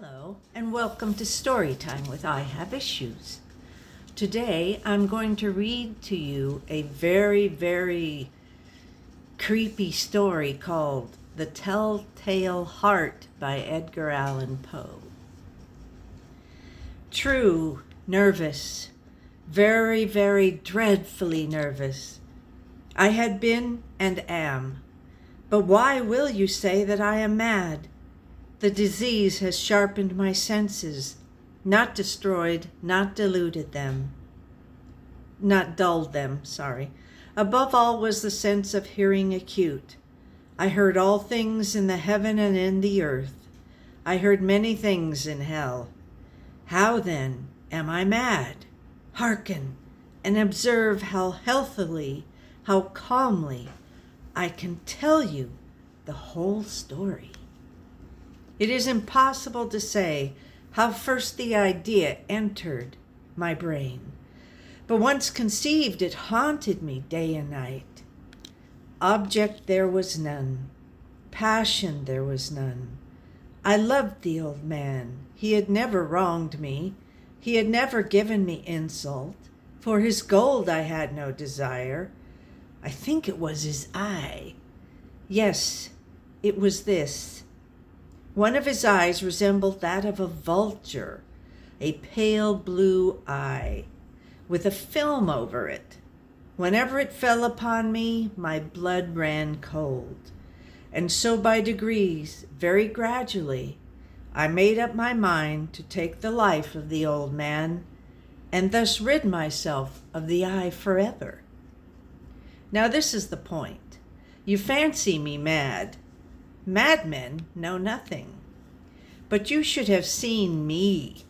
Hello, and welcome to Storytime with I Have Issues. Today, I'm going to read to you a very, very creepy story called The Telltale Heart by Edgar Allan Poe. True, nervous, very, very dreadfully nervous. I had been and am. But why will you say that I am mad? The disease has sharpened my senses, not destroyed, not diluted them. Not dulled them, sorry. Above all was the sense of hearing acute. I heard all things in the heaven and in the earth. I heard many things in hell. How then am I mad? Hearken and observe how healthily, how calmly I can tell you the whole story. It is impossible to say how first the idea entered my brain, but once conceived, it haunted me day and night. Object there was none, passion there was none. I loved the old man. He had never wronged me. He had never given me insult. For his gold I had no desire. I think it was his eye. Yes, it was this. One of his eyes resembled that of a vulture, a pale blue eye, with a film over it. Whenever it fell upon me, my blood ran cold. And so by degrees, very gradually, I made up my mind to take the life of the old man, and thus rid myself of the eye forever. Now this is the point. You fancy me mad. Madmen know nothing. But you should have seen me.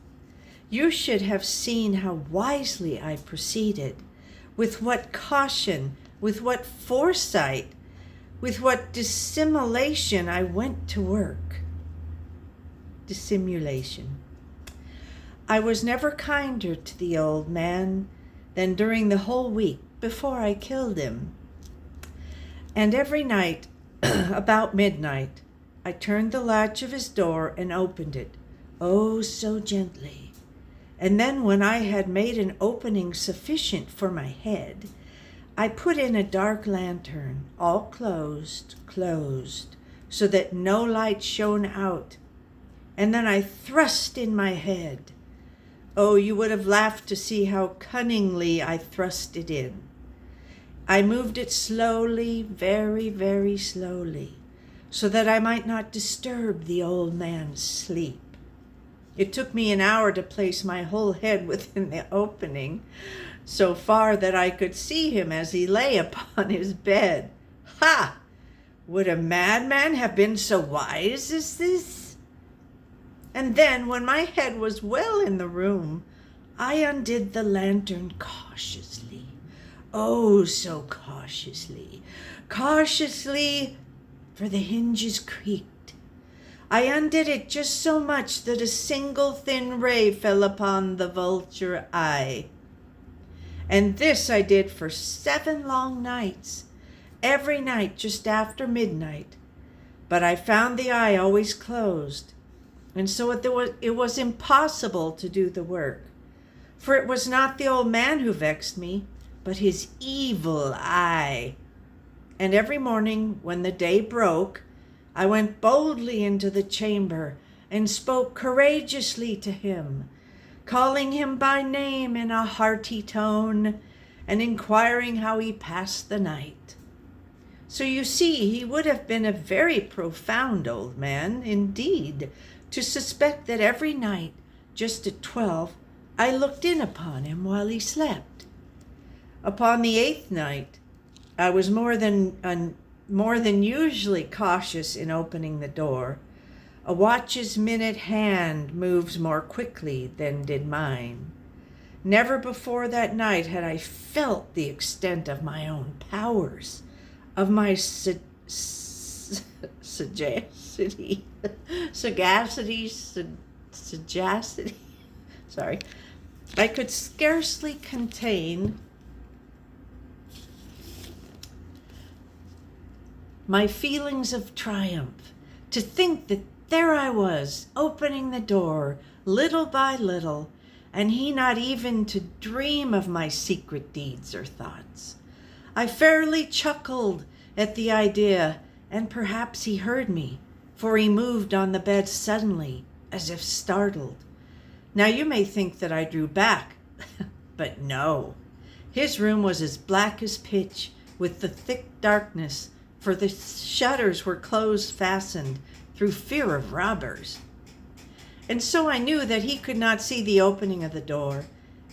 You should have seen how wisely I proceeded, with what caution, with what foresight, with what dissimulation I went to work. Dissimulation. I was never kinder to the old man than during the whole week before I killed him. And every night, about midnight, I turned the latch of his door and opened it, oh, so gently. And then when I had made an opening sufficient for my head, I put in a dark lantern, all closed, so that no light shone out. And then I thrust in my head. Oh, you would have laughed to see how cunningly I thrust it in. I moved it slowly, very, very slowly, so that I might not disturb the old man's sleep. It took me an hour to place my whole head within the opening, so far that I could see him as he lay upon his bed. Ha! Would a madman have been so wise as this? And then, when my head was well in the room, I undid the lantern cautiously. Oh, so cautiously, for the hinges creaked. I undid it just so much that a single thin ray fell upon the vulture eye. And this I did for 7 long nights, every night just after midnight. But I found the eye always closed, and so it was impossible to do the work. For it was not the old man who vexed me, but his evil eye. And every morning when the day broke, I went boldly into the chamber and spoke courageously to him, calling him by name in a hearty tone and inquiring how he passed the night. So you see, he would have been a very profound old man indeed to suspect that every night, just at 12, I looked in upon him while he slept. Upon the 8th night, I was more than usually cautious in opening the door. A watch's minute hand moves more quickly than did mine. Never before that night had I felt the extent of my own powers, of my sagacity. Sorry. I could scarcely contain my feelings of triumph, to think that there I was, opening the door, little by little, and he not even to dream of my secret deeds or thoughts. I fairly chuckled at the idea, and perhaps he heard me, for he moved on the bed suddenly, as if startled. Now you may think that I drew back, but no. His room was as black as pitch, with the thick darkness, for the shutters were closed fastened through fear of robbers. And so I knew that he could not see the opening of the door,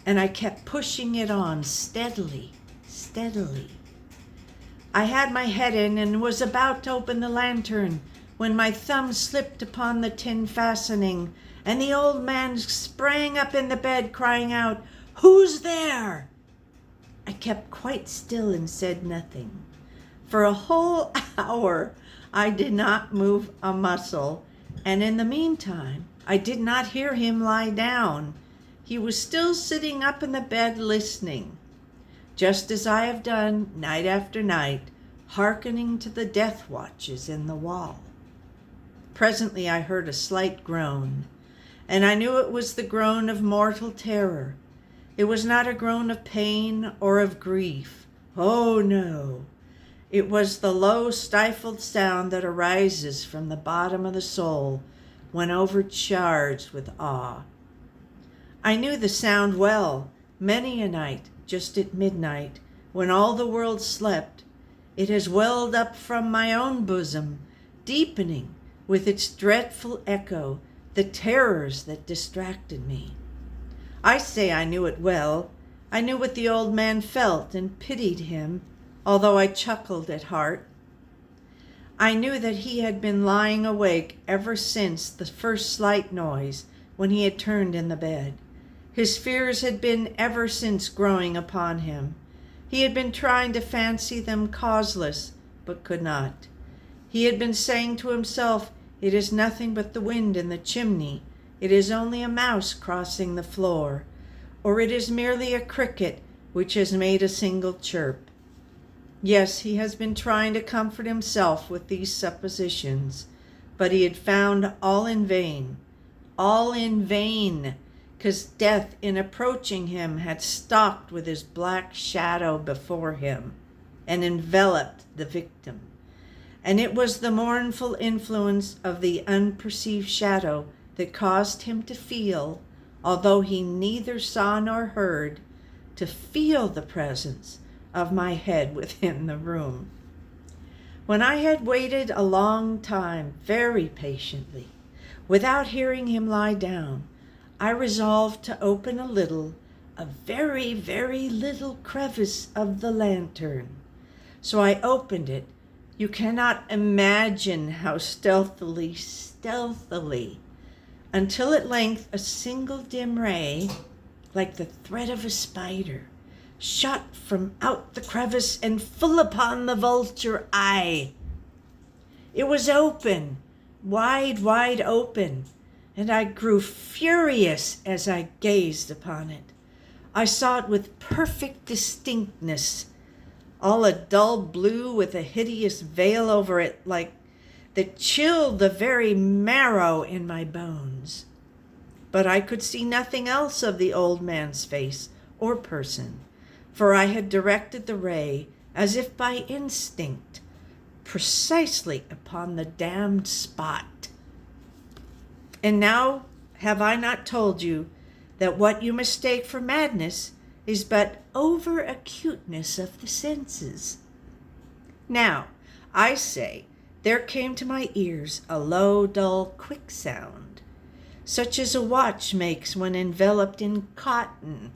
and I kept pushing it on steadily. I had my head in and was about to open the lantern when my thumb slipped upon the tin fastening, and the old man sprang up in the bed, crying out, "Who's there?" I kept quite still and said nothing. For a whole hour I did not move a muscle, and in the meantime I did not hear him lie down. He was still sitting up in the bed listening, just as I have done night after night, hearkening to the death watches in the wall. Presently I heard a slight groan, and I knew it was the groan of mortal terror. It was not a groan of pain or of grief. Oh no! It was the low, stifled sound that arises from the bottom of the soul when overcharged with awe. I knew the sound well. Many a night, just at midnight, when all the world slept, it has welled up from my own bosom, deepening with its dreadful echo the terrors that distracted me. I say I knew it well. I knew what the old man felt and pitied him, although I chuckled at heart. I knew that he had been lying awake ever since the first slight noise when he had turned in the bed. His fears had been ever since growing upon him. He had been trying to fancy them causeless, but could not. He had been saying to himself, "It is nothing but the wind in the chimney. It is only a mouse crossing the floor, or it is merely a cricket which has made a single chirp." Yes, he has been trying to comfort himself with these suppositions, but he had found all in vain, 'cause death in approaching him had stalked with his black shadow before him and enveloped the victim. And it was the mournful influence of the unperceived shadow that caused him to feel, although he neither saw nor heard, to feel the presence of my head within the room. When I had waited a long time, very patiently, without hearing him lie down, I resolved to open a very, very little crevice of the lantern. So I opened it. You cannot imagine how stealthily, until at length a single dim ray, like the thread of a spider, shot from out the crevice and full upon the vulture eye. It was open, wide open, and I grew furious as I gazed upon it. I saw it with perfect distinctness, all a dull blue with a hideous veil over it that chilled the very marrow in my bones. But I could see nothing else of the old man's face or person, for I had directed the ray, as if by instinct, precisely upon the damned spot. And now have I not told you that what you mistake for madness is but over-acuteness of the senses? Now, I say, there came to my ears a low, dull, quick sound, such as a watch makes when enveloped in cotton.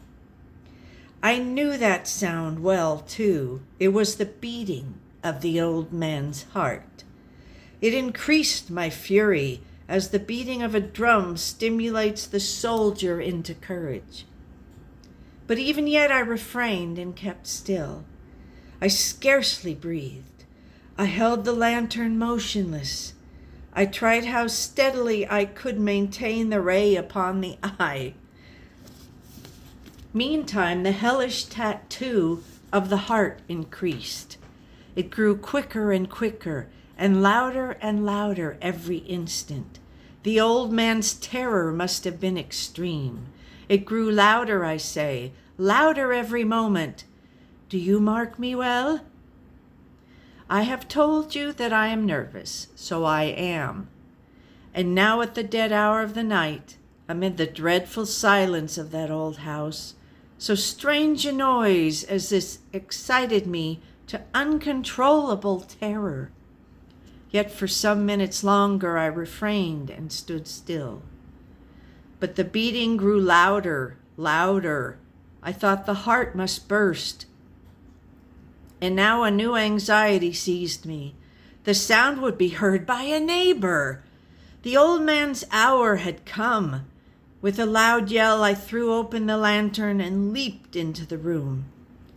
I knew that sound well, too. It was the beating of the old man's heart. It increased my fury, as the beating of a drum stimulates the soldier into courage. But even yet I refrained and kept still. I scarcely breathed. I held the lantern motionless. I tried how steadily I could maintain the ray upon the eye. Meantime, the hellish tattoo of the heart increased. It grew quicker and quicker, and louder every instant. The old man's terror must have been extreme. It grew louder, I say, louder every moment. Do you mark me well? I have told you that I am nervous, so I am. And now at the dead hour of the night, amid the dreadful silence of that old house, so strange a noise as this excited me to uncontrollable terror. Yet for some minutes longer I refrained and stood still. But the beating grew louder, louder. I thought the heart must burst. And now a new anxiety seized me. The sound would be heard by a neighbor. The old man's hour had come. With a loud yell, I threw open the lantern and leaped into the room.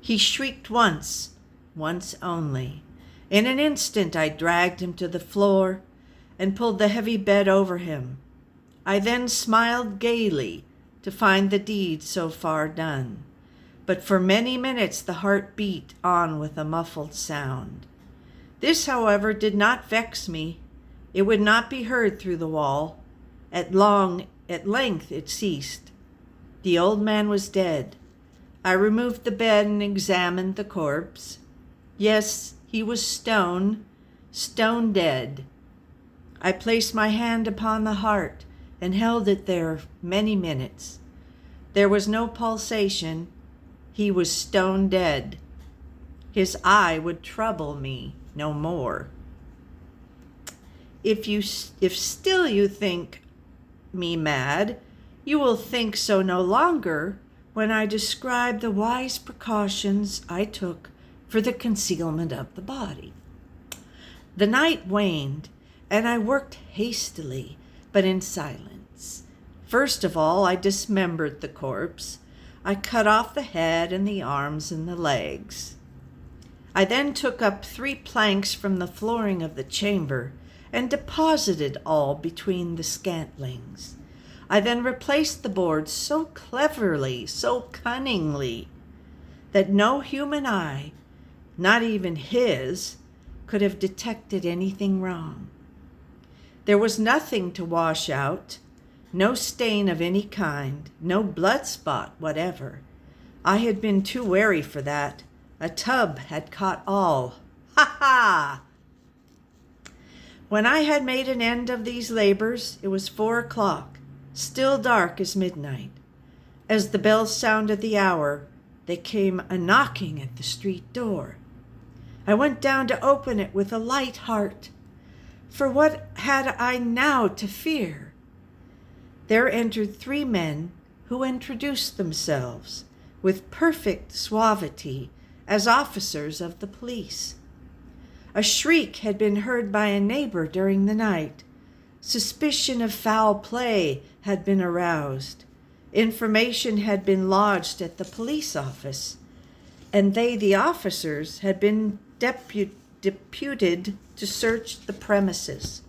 He shrieked once only. In an instant, I dragged him to the floor and pulled the heavy bed over him. I then smiled gaily to find the deed so far done. But for many minutes the heart beat on with a muffled sound. This, however, did not vex me. It would not be heard through the wall. At length it ceased. The old man was dead. I removed the bed and examined the corpse. Yes, he was stone dead. I placed my hand upon the heart and held it there many minutes. There was no pulsation. He was stone dead. His eye would trouble me no more. If still you think me mad, you will think so no longer when I describe the wise precautions I took for the concealment of the body. The night waned, and I worked hastily, but in silence. First of all, I dismembered the corpse. I cut off the head and the arms and the legs. I then took up 3 planks from the flooring of the chamber and deposited all between the scantlings. I then replaced the boards so cleverly, so cunningly, that no human eye, not even his, could have detected anything wrong. There was nothing to wash out, no stain of any kind, no blood spot whatever. I had been too wary for that. A tub had caught all. Ha ha! When I had made an end of these labors, it was 4 o'clock, still dark as midnight. As the bell sounded the hour, there came a knocking at the street door. I went down to open it with a light heart, for what had I now to fear? There entered 3 men who introduced themselves with perfect suavity as officers of the police. A shriek had been heard by a neighbor during the night. Suspicion of foul play had been aroused. Information had been lodged at the police office, and they, the officers, had been deputed to search the premises.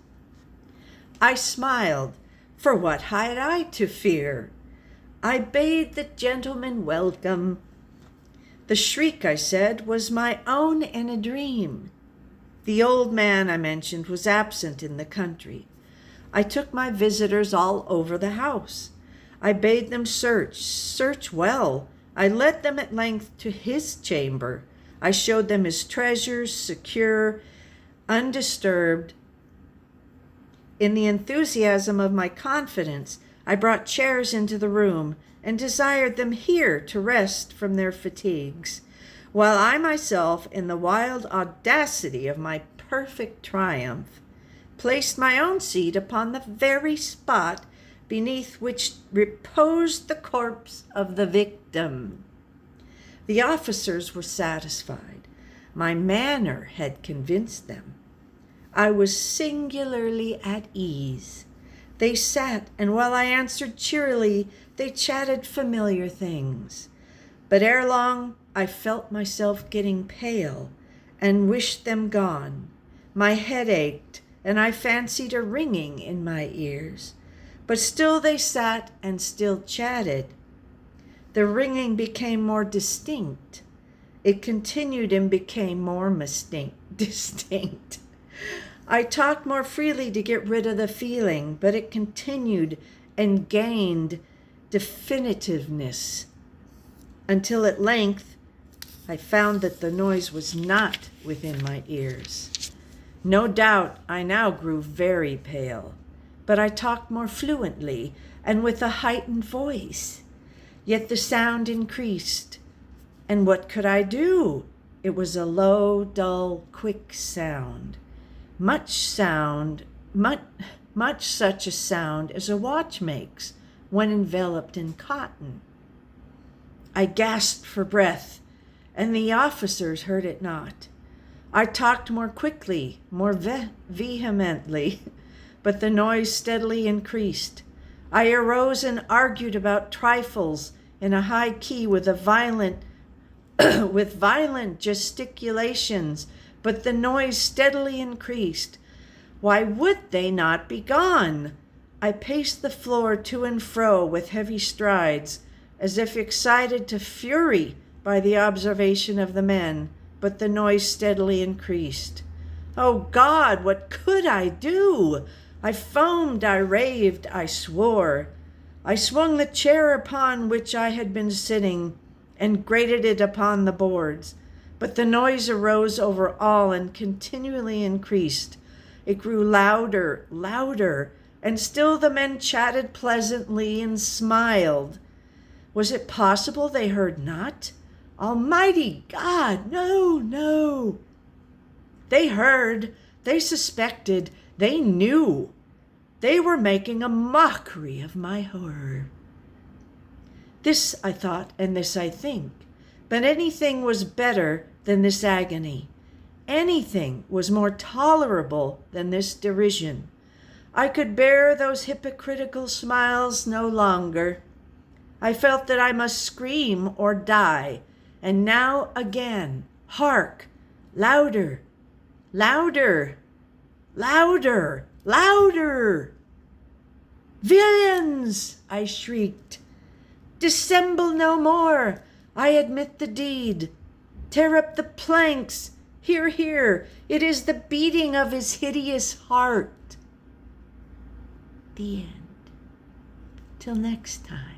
I smiled, for what had I to fear? I bade the gentleman welcome. The shriek, I said, was my own in a dream. The old man I mentioned was absent in the country. I took my visitors all over the house. I bade them search well. I led them at length to his chamber. I showed them his treasures, secure, undisturbed. In the enthusiasm of my confidence, I brought chairs into the room and desired them here to rest from their fatigues, while I myself, in the wild audacity of my perfect triumph, placed my own seat upon the very spot beneath which reposed the corpse of the victim. The officers were satisfied. My manner had convinced them. I was singularly at ease. They sat, and while I answered cheerily, they chatted familiar things. But ere long, I felt myself getting pale and wished them gone. My head ached, and I fancied a ringing in my ears. But still they sat and still chatted. The ringing became more distinct. It continued and became more distinct. I talked more freely to get rid of the feeling, but it continued and gained definitiveness until at length I found that the noise was not within my ears. No doubt I now grew very pale, but I talked more fluently and with a heightened voice. Yet the sound increased. And what could I do? It was a low, dull, quick sound. Much such a sound as a watch makes when enveloped in cotton. I gasped for breath, and the officers heard it not. I talked more quickly, more vehemently, but the noise steadily increased. I arose and argued about trifles in a high key with violent gesticulations, but the noise steadily increased. Why would they not be gone? I paced the floor to and fro with heavy strides, as if excited to fury by the observation of the men, but the noise steadily increased. Oh God, what could I do? I foamed, I raved, I swore. I swung the chair upon which I had been sitting and grated it upon the boards, but the noise arose over all and continually increased. It grew louder, louder, and still the men chatted pleasantly and smiled. Was it possible they heard not? Almighty God, no, no. They heard, they suspected, they knew. They were making a mockery of my horror. This I thought, and this I think, but anything was better than this agony. Anything was more tolerable than this derision. I could bear those hypocritical smiles no longer. I felt that I must scream or die, and now again, hark, louder, louder, louder, louder. Villains, I shrieked. Dissemble no more. I admit the deed. Tear up the planks. Hear, hear. It is the beating of his hideous heart. The end. Till next time.